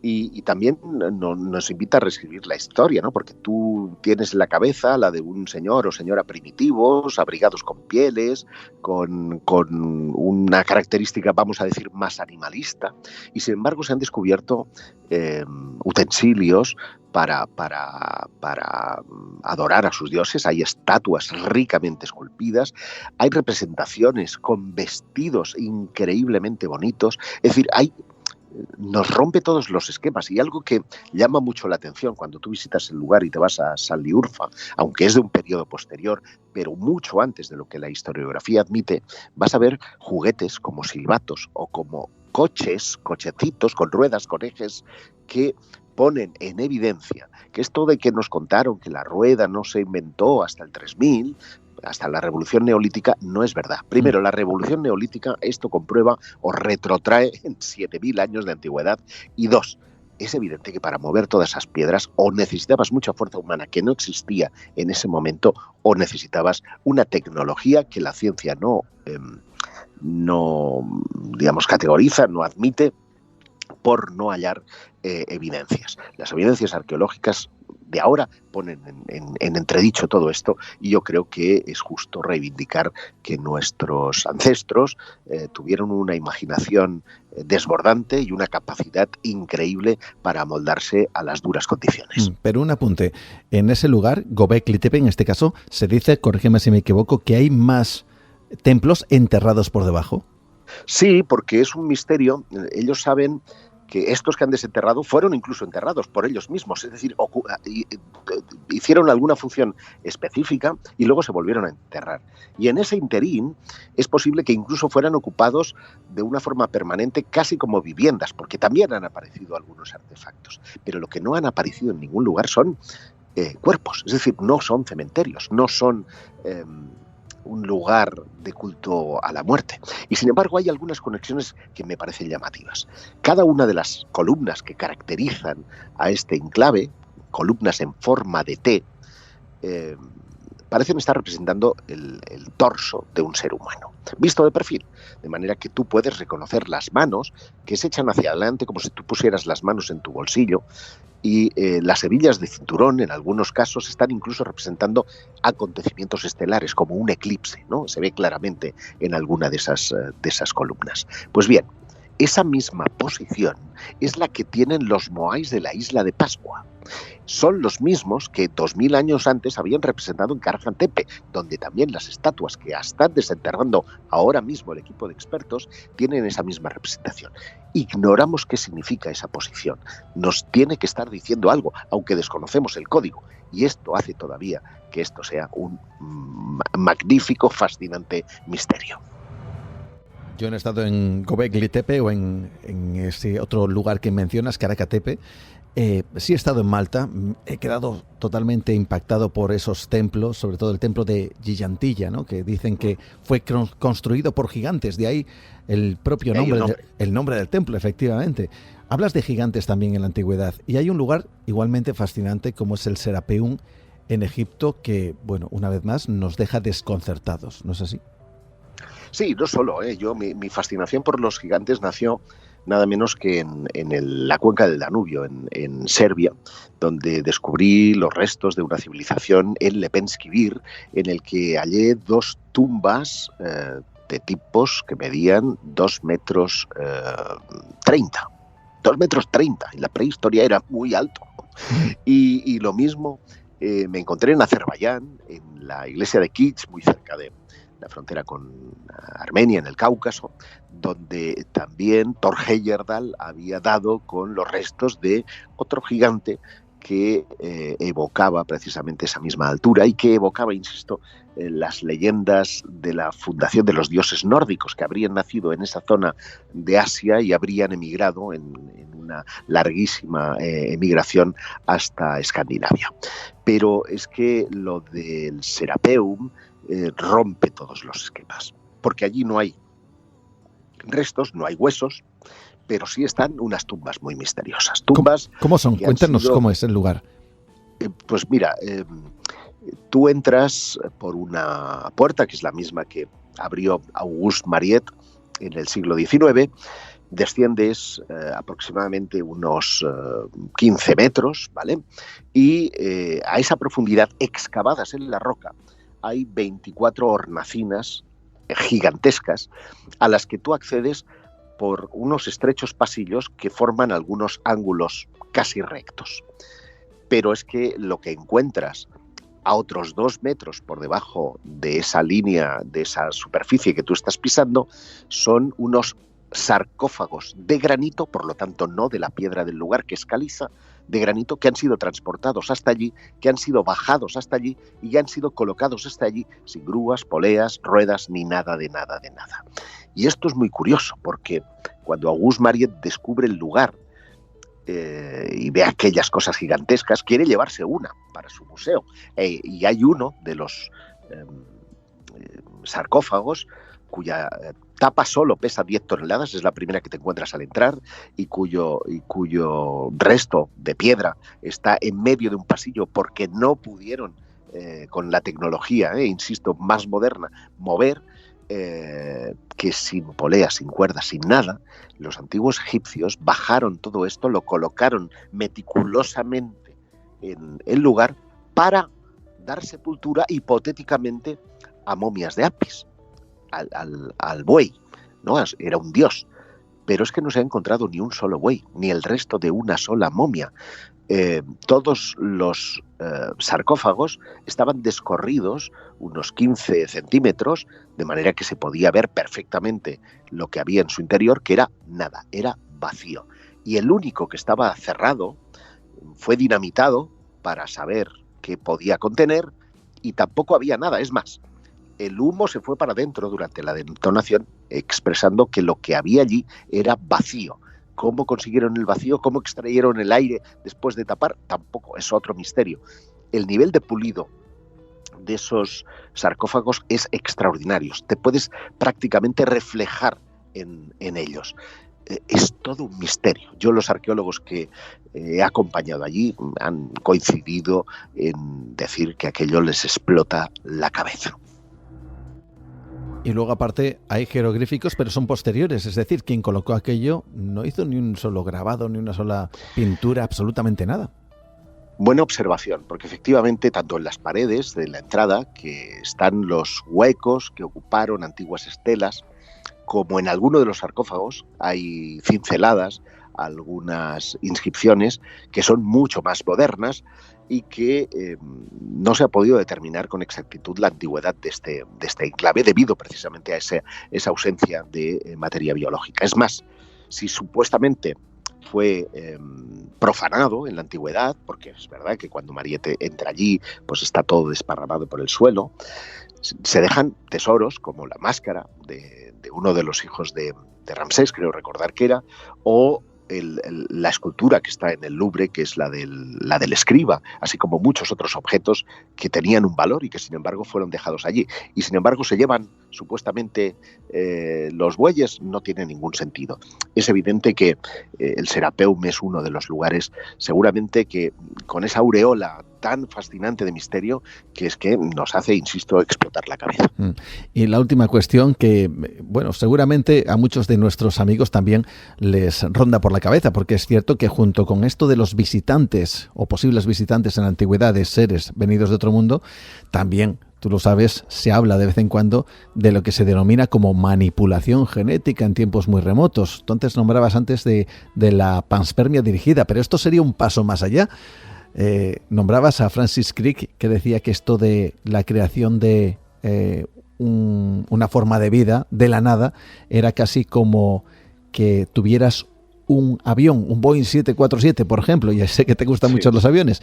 y también nos invita a reescribir la historia, ¿no? Porque tú tienes en la cabeza la de un señor o señora primitivos, abrigados con pieles, con una característica, vamos a decir, más animalista, y sin embargo se han descubierto utensilios para adorar a sus dioses. Hay estatuas ricamente esculpidas, hay representaciones con vestidos increíblemente bonitos, es decir, nos rompe todos los esquemas, y algo que llama mucho la atención cuando tú visitas el lugar y te vas a Sanliurfa, aunque es de un periodo posterior, pero mucho antes de lo que la historiografía admite, vas a ver juguetes como silbatos o como cochecitos con ruedas, con ejes, que ponen en evidencia que esto de que nos contaron que la rueda no se inventó hasta el 3000, hasta la Revolución Neolítica, no es verdad. Primero, la Revolución Neolítica esto comprueba o retrotrae en 7.000 años de antigüedad. Y dos, es evidente que para mover todas esas piedras o necesitabas mucha fuerza humana que no existía en ese momento, o necesitabas una tecnología que la ciencia no digamos, categoriza, no admite, por no hallar evidencias. Las evidencias arqueológicas de ahora ponen en entredicho todo esto, y yo creo que es justo reivindicar que nuestros ancestros tuvieron una imaginación desbordante y una capacidad increíble para amoldarse a las duras condiciones. Pero un apunte, en ese lugar, Göbekli Tepe en este caso, se dice, corrígeme si me equivoco, que hay más templos enterrados por debajo. Sí, porque es un misterio. Ellos saben que estos que han desenterrado fueron incluso enterrados por ellos mismos, es decir, hicieron alguna función específica y luego se volvieron a enterrar. Y en ese interín es posible que incluso fueran ocupados de una forma permanente, casi como viviendas, porque también han aparecido algunos artefactos. Pero lo que no han aparecido en ningún lugar son cuerpos, es decir, no son cementerios, no son un lugar de culto a la muerte. Y sin embargo hay algunas conexiones que me parecen llamativas. Cada una de las columnas que caracterizan a este enclave, columnas en forma de T, parecen estar representando el torso de un ser humano, visto de perfil, de manera que tú puedes reconocer las manos que se echan hacia adelante como si tú pusieras las manos en tu bolsillo, y las hebillas de cinturón en algunos casos están incluso representando acontecimientos estelares como un eclipse, ¿no? Se ve claramente en alguna de esas columnas. Pues bien, esa misma posición es la que tienen los moais de la isla de Pascua. Son los mismos que 2000 años antes habían representado en Karajan Tepe, donde también las estatuas que están desenterrando ahora mismo el equipo de expertos tienen esa misma representación. Ignoramos qué significa esa posición. Nos tiene que estar diciendo algo, aunque desconocemos el código. Y esto hace todavía que esto sea un magnífico, fascinante misterio. Yo no he estado en Göbekli Tepe o en ese otro lugar que mencionas, Karajan Tepe. Sí he estado en Malta, he quedado totalmente impactado por esos templos, sobre todo el templo de Gigantilla, ¿no? Que dicen que fue construido por gigantes, de ahí el propio nombre, el nombre del templo, efectivamente. Hablas de gigantes también en la antigüedad, y hay un lugar igualmente fascinante como es el Serapeum en Egipto que, bueno, una vez más nos deja desconcertados, ¿no es así? Sí, no solo, mi fascinación por los gigantes nació nada menos que en la cuenca del Danubio, en Serbia, donde descubrí los restos de una civilización en Lepenski Bir, en el que hallé dos tumbas de tipos que medían 2 metros 30. 2 metros 30, en la prehistoria era muy alto. Y lo mismo me encontré en Azerbaiyán, en la iglesia de Kish, muy cerca de la frontera con Armenia, en el Cáucaso, donde también Thor Heyerdahl había dado con los restos de otro gigante que evocaba precisamente esa misma altura y que evocaba, insisto, las leyendas de la fundación de los dioses nórdicos que habrían nacido en esa zona de Asia y habrían emigrado en una larguísima emigración hasta Escandinavia. Pero es que lo del Serapeum rompe todos los esquemas, porque allí no hay restos, no hay huesos, pero sí están unas tumbas muy misteriosas. Tumbas. ¿Cómo son? Cuéntanos cómo es el lugar. Pues mira, Tú entras por una puerta, que es la misma que abrió Auguste Mariette en el siglo XIX, desciendes aproximadamente unos 15 metros, ¿vale? Y a esa profundidad, excavadas en la roca, hay 24 hornacinas gigantescas a las que tú accedes por unos estrechos pasillos que forman algunos ángulos casi rectos. Pero es que lo que encuentras a otros 2 metros por debajo de esa línea, de esa superficie que tú estás pisando, son unos sarcófagos de granito, por lo tanto no de la piedra del lugar, que es caliza, de granito, que han sido transportados hasta allí, que han sido bajados hasta allí y han sido colocados hasta allí sin grúas, poleas, ruedas, ni nada de nada de nada. Y esto es muy curioso, porque cuando Auguste Mariette descubre el lugar y ve aquellas cosas gigantescas, quiere llevarse una para su museo. Y hay uno de los sarcófagos cuya tapa solo pesa 10 toneladas, es la primera que te encuentras al entrar, y cuyo resto de piedra está en medio de un pasillo porque no pudieron, con la tecnología, insisto, más moderna, mover, que sin poleas, sin cuerdas, sin nada. Los antiguos egipcios bajaron todo esto, lo colocaron meticulosamente en el lugar para dar sepultura hipotéticamente a momias de Apis, al buey, ¿no? Era un dios, pero es que no se ha encontrado ni un solo buey, ni el resto de una sola momia. Todos los sarcófagos estaban descorridos unos 15 centímetros, de manera que se podía ver perfectamente lo que había en su interior, que era nada, era vacío. Y el único que estaba cerrado fue dinamitado para saber qué podía contener, y tampoco había nada. Es más, el humo se fue para adentro durante la detonación, expresando que lo que había allí era vacío. ¿Cómo consiguieron el vacío? ¿Cómo extrayeron el aire después de tapar? Tampoco, es otro misterio. El nivel de pulido de esos sarcófagos es extraordinario. Te puedes prácticamente reflejar en ellos. Es todo un misterio. Yo, los arqueólogos que he acompañado allí han coincidido en decir que aquello les explota la cabeza. Y luego, aparte, hay jeroglíficos, pero son posteriores. Es decir, quien colocó aquello no hizo ni un solo grabado, ni una sola pintura, absolutamente nada. Buena observación, porque efectivamente, tanto en las paredes de la entrada, que están los huecos que ocuparon antiguas estelas, como en alguno de los sarcófagos hay cinceladas, algunas inscripciones que son mucho más modernas y que no se ha podido determinar con exactitud la antigüedad de este enclave, debido precisamente a esa ausencia de materia biológica. Es más, si supuestamente fue profanado en la antigüedad, porque es verdad que cuando Mariette entra allí, pues está todo desparramado por el suelo, se dejan tesoros como la máscara de uno de los hijos de Ramsés, creo recordar que era, o la escultura que está en el Louvre, que es la del escriba, así como muchos otros objetos que tenían un valor y que sin embargo fueron dejados allí. Y sin embargo se llevan supuestamente los bueyes, no tiene ningún sentido. Es evidente que el Serapeum es uno de los lugares, seguramente que con esa aureola tan fascinante de misterio, que es que nos hace, insisto, explotar la cabeza. Y la última cuestión que, bueno, seguramente a muchos de nuestros amigos también les ronda por la cabeza, porque es cierto que junto con esto de los visitantes o posibles visitantes en la antigüedad de seres venidos de otro mundo, también, tú lo sabes, se habla de vez en cuando de lo que se denomina como manipulación genética en tiempos muy remotos. Tú antes nombrabas antes de la panspermia dirigida, pero esto sería un paso más allá. Nombrabas a Francis Crick, que decía que esto de la creación de una forma de vida de la nada era casi como que tuvieras un avión, un Boeing 747, por ejemplo, ya sé que te gustan mucho los aviones,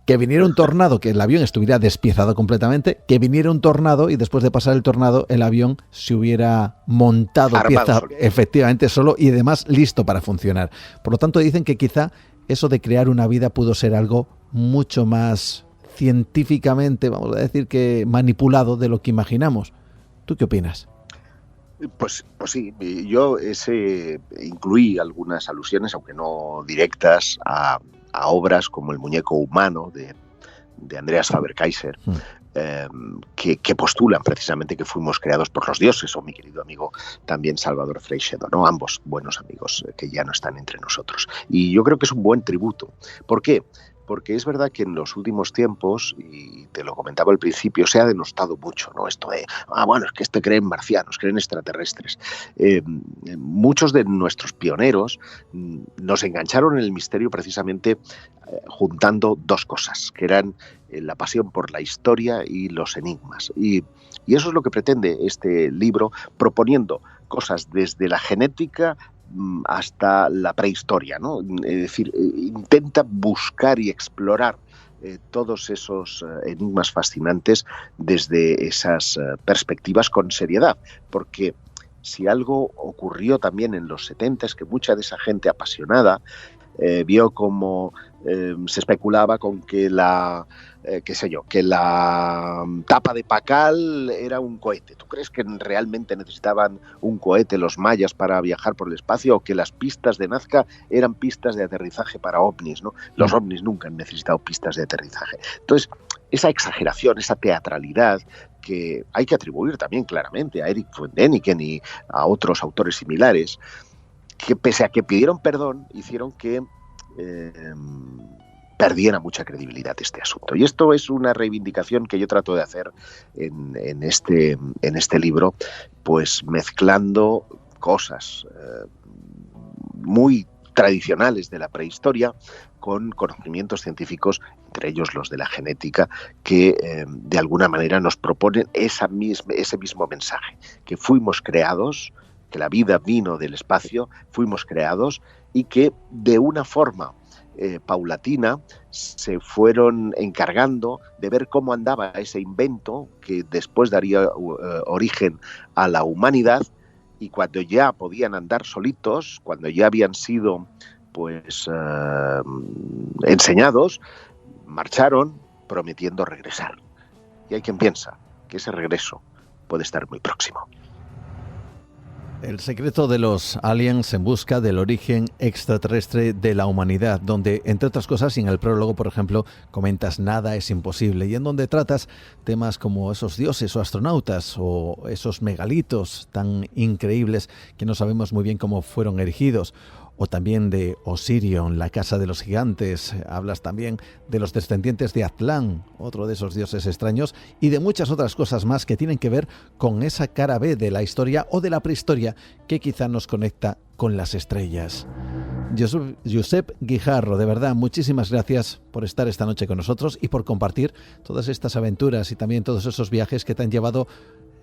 que viniera un tornado, que el avión estuviera despiezado completamente, que viniera un tornado y después de pasar el tornado el avión se hubiera montado pieza efectivamente solo y además listo para funcionar. Por lo tanto, dicen que quizá eso de crear una vida pudo ser algo mucho más científicamente, vamos a decir, que manipulado de lo que imaginamos. ¿Tú qué opinas? Pues sí, yo incluí algunas alusiones, aunque no directas, a obras como El muñeco humano de Andreas Faber-Kaiser, que postulan precisamente que fuimos creados por los dioses, o mi querido amigo también Salvador Freixedo, ¿no? Ambos buenos amigos que ya no están entre nosotros. Y yo creo que es un buen tributo. ¿Por qué? Porque es verdad que en los últimos tiempos, y te lo comentaba al principio, se ha denostado mucho, ¿no? Esto de, bueno, es que creen marcianos, creen extraterrestres. Muchos de nuestros pioneros nos engancharon en el misterio precisamente juntando dos cosas, que eran la pasión por la historia y los enigmas. Y eso es lo que pretende este libro, proponiendo cosas desde la genética hasta la prehistoria, ¿no? Es decir, intenta buscar y explorar todos esos enigmas fascinantes desde esas perspectivas con seriedad, porque si algo ocurrió también en los 70 es que mucha de esa gente apasionada vio como se especulaba con que la tapa de Pakal era un cohete. ¿Tú crees que realmente necesitaban un cohete los mayas para viajar por el espacio, o que las pistas de Nazca eran pistas de aterrizaje para ovnis, ¿no? Los ovnis nunca han necesitado pistas de aterrizaje. Entonces, esa exageración, esa teatralidad que hay que atribuir también claramente a Eric von Däniken y a otros autores similares, que pese a que pidieron perdón, hicieron que perdiera mucha credibilidad este asunto. Y esto es una reivindicación que yo trato de hacer en este libro, pues mezclando cosas muy tradicionales de la prehistoria con conocimientos científicos, entre ellos los de la genética, que de alguna manera nos proponen ese mismo mensaje, que fuimos creados, que la vida vino del espacio, fuimos creados, y que de una forma paulatina se fueron encargando de ver cómo andaba ese invento que después daría origen a la humanidad, y cuando ya podían andar solitos, cuando ya habían sido pues enseñados, marcharon prometiendo regresar. Y hay quien piensa que ese regreso puede estar muy próximo. El secreto de los aliens en busca del origen extraterrestre de la humanidad, donde, entre otras cosas, y en el prólogo, por ejemplo, comentas nada es imposible, y en donde tratas temas como esos dioses o astronautas, o esos megalitos tan increíbles que no sabemos muy bien cómo fueron erigidos, o también de Osirion, la casa de los gigantes. Hablas también de los descendientes de Atlán, otro de esos dioses extraños, y de muchas otras cosas más que tienen que ver con esa cara B de la historia o de la prehistoria que quizá nos conecta con las estrellas. Josep Guijarro, de verdad, muchísimas gracias por estar esta noche con nosotros y por compartir todas estas aventuras y también todos esos viajes que te han llevado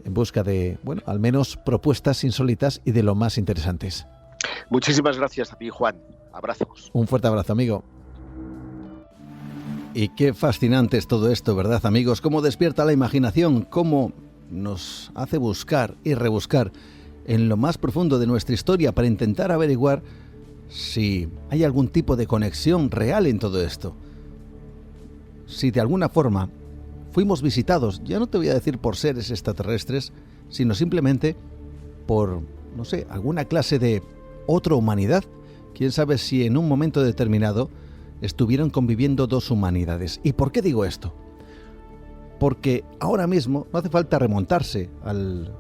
en busca de, bueno, al menos propuestas insólitas y de lo más interesantes. Muchísimas gracias a ti, Juan. Abrazos. Un fuerte abrazo, amigo. Y qué fascinante es todo esto, ¿verdad, amigos? Cómo despierta la imaginación, cómo nos hace buscar y rebuscar en lo más profundo de nuestra historia para intentar averiguar si hay algún tipo de conexión real en todo esto. Si de alguna forma fuimos visitados, ya no te voy a decir por seres extraterrestres, sino simplemente por, no sé, alguna clase de otra humanidad. Quién sabe si en un momento determinado estuvieron conviviendo dos humanidades. ¿Y por qué digo esto? Porque ahora mismo no hace falta remontarse al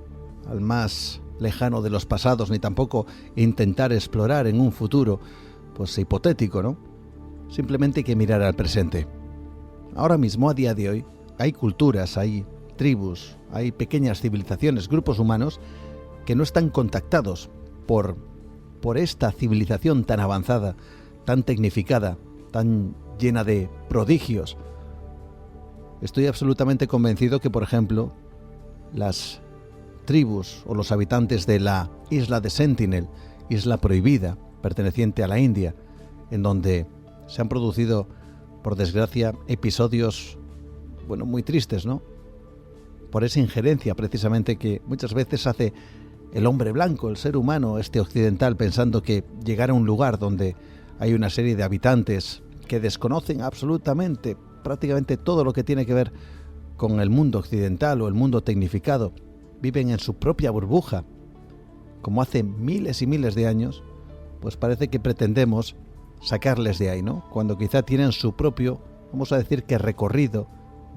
más lejano de los pasados, ni tampoco intentar explorar en un futuro pues hipotético, ¿no? Simplemente hay que mirar al presente. Ahora mismo, a día de hoy, hay culturas, hay tribus, hay pequeñas civilizaciones, grupos humanos que no están contactados por esta civilización tan avanzada, tan tecnificada, tan llena de prodigios. Estoy absolutamente convencido que, por ejemplo, las tribus o los habitantes de la isla de Sentinel, isla prohibida, perteneciente a la India, en donde se han producido, por desgracia, episodios, bueno, muy tristes, ¿no? Por esa injerencia precisamente que muchas veces hace el hombre blanco, el ser humano, este occidental, pensando que llegar a un lugar donde hay una serie de habitantes que desconocen absolutamente, prácticamente todo lo que tiene que ver con el mundo occidental o el mundo tecnificado, viven en su propia burbuja, como hace miles y miles de años, pues parece que pretendemos sacarles de ahí, ¿no? Cuando quizá tienen su propio vamos a decir que recorrido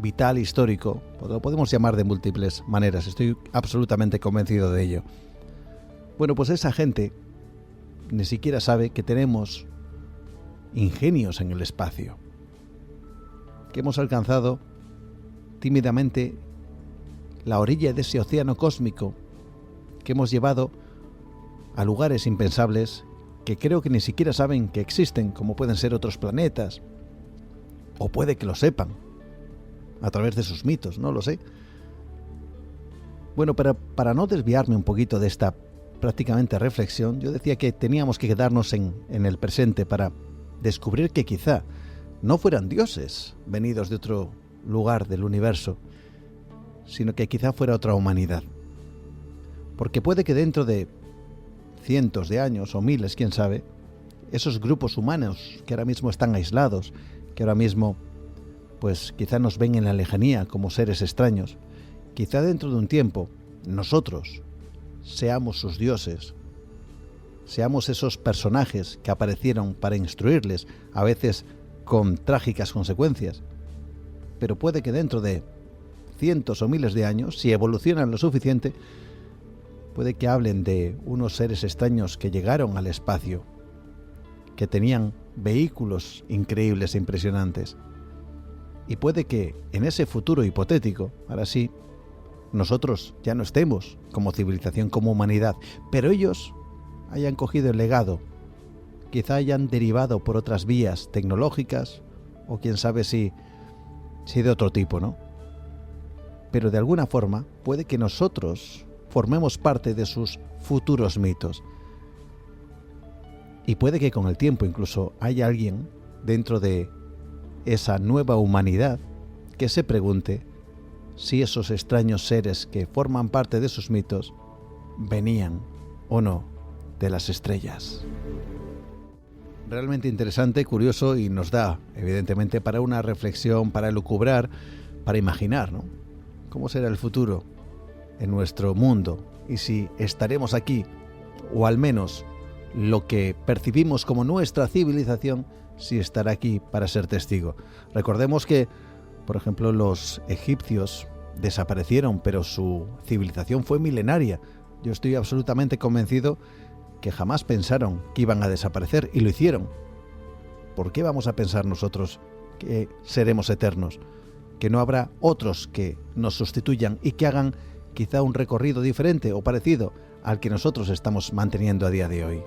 vital, histórico, lo podemos llamar de múltiples maneras, estoy absolutamente convencido de ello. Bueno, pues esa gente ni siquiera sabe que tenemos ingenios en el espacio, que hemos alcanzado tímidamente la orilla de ese océano cósmico, que hemos llevado a lugares impensables que creo que ni siquiera saben que existen, como pueden ser otros planetas, o puede que lo sepan a través de sus mitos, no lo sé. Bueno, para no desviarme un poquito de esta prácticamente reflexión, yo decía que teníamos que quedarnos en el presente para descubrir que quizá no fueran dioses venidos de otro lugar del universo, sino que quizá fuera otra humanidad. Porque puede que dentro de cientos de años o miles, quién sabe, esos grupos humanos que ahora mismo están aislados, que ahora mismo pues quizá nos ven en la lejanía como seres extraños, quizá dentro de un tiempo nosotros seamos sus dioses, seamos esos personajes que aparecieron para instruirles, a veces con trágicas consecuencias. Pero puede que dentro de cientos o miles de años, si evolucionan lo suficiente, puede que hablen de unos seres extraños que llegaron al espacio, que tenían vehículos increíbles e impresionantes. Y puede que en ese futuro hipotético, ahora sí, nosotros ya no estemos como civilización, como humanidad, pero ellos hayan cogido el legado, quizá hayan derivado por otras vías tecnológicas, o quién sabe si de otro tipo, ¿no? Pero de alguna forma puede que nosotros formemos parte de sus futuros mitos. Y puede que con el tiempo incluso haya alguien dentro de esa nueva humanidad que se pregunte si esos extraños seres que forman parte de sus mitos venían o no de las estrellas. Realmente interesante, curioso, y nos da evidentemente para una reflexión, para elucubrar, para imaginar, ¿no? ¿Cómo será el futuro en nuestro mundo? Y si estaremos aquí, o al menos lo que percibimos como nuestra civilización, si estará aquí para ser testigo. Recordemos que, por ejemplo, los egipcios desaparecieron, pero su civilización fue milenaria. Yo estoy absolutamente convencido que jamás pensaron que iban a desaparecer, y lo hicieron. ¿Por qué vamos a pensar nosotros que seremos eternos? Que no habrá otros que nos sustituyan y que hagan quizá un recorrido diferente o parecido al que nosotros estamos manteniendo a día de hoy.